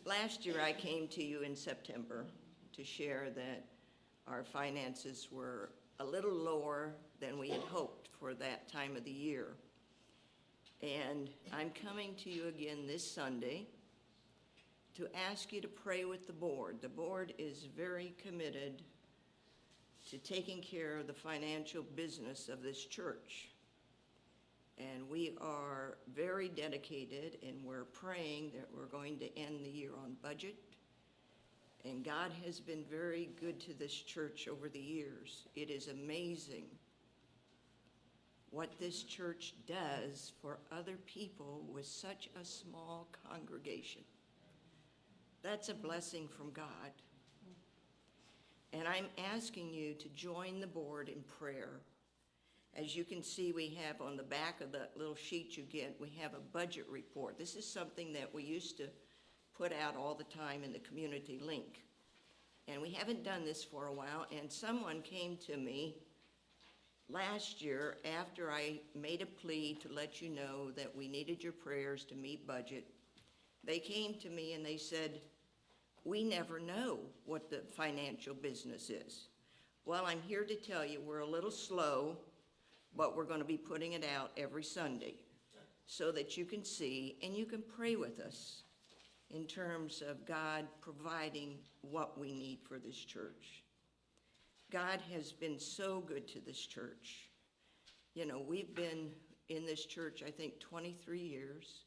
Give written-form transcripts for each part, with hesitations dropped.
Last year I came to you in September to share that our finances were a little lower than we had hoped for that time of the year. And I'm coming to you again this Sunday to ask you to pray with the board. The board is very committed to taking care of the financial business of this church. And we are very dedicated, and we're praying that we're going to end the year on budget. And God has been very good to this church over the years. It is amazing what this church does for other people with such a small congregation. That's a blessing from God. And I'm asking you to join the board in prayer. As you can see, we have on the back of the little sheet you get, we have a budget report. This is something that we used to put out all the time in the community link. And we haven't done this for a while, and someone came to me last year after I made a plea to let you know that we needed your prayers to meet budget. They came to me and they said, we never know what the financial business is. Well, I'm here to tell you we're a little slow, but we're going to be putting it out every Sunday so that you can see and you can pray with us in terms of God providing what we need for this church. God has been so good to this church. You know, we've been in this church, I think, 23 years.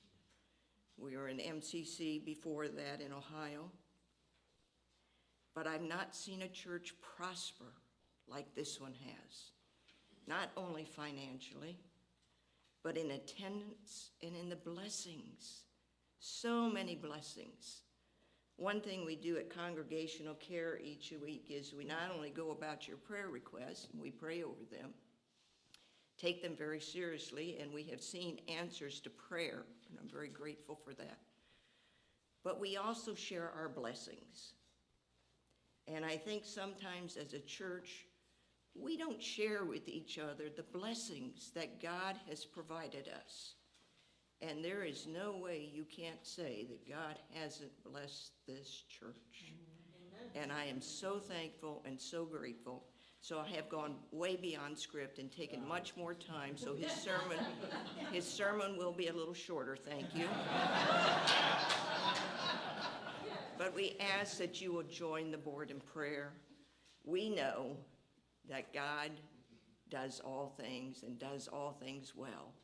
We were in MCC before that in Ohio. But I've not seen a church prosper like this one has. Not only financially, but in attendance and in the blessings. So many blessings. One thing we do at congregational care each week is we not only go about your prayer requests, and we pray over them, take them very seriously, and we have seen answers to prayer, and I'm very grateful for that. But we also share our blessings. And I think sometimes as a church, we don't share with each other the blessings that God has provided us. And there is no way you can't say that God hasn't blessed this church. And I am so thankful and so grateful. So I have gone way beyond script and taken much more time, so his sermon will be a little shorter, thank you. But we ask that you will join the board in prayer. We know that God does all things and does all things well.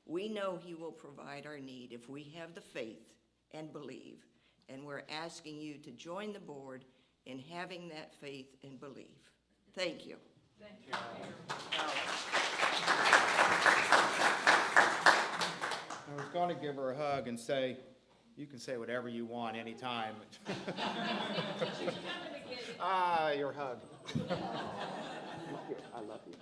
We know he will provide our need if we have the faith and believe. And we're asking you to join the board in having that faith and belief. Thank you. Thank you. I was going to give her a hug and say, you can say whatever you want anytime. Your hug. Thank you. I love you.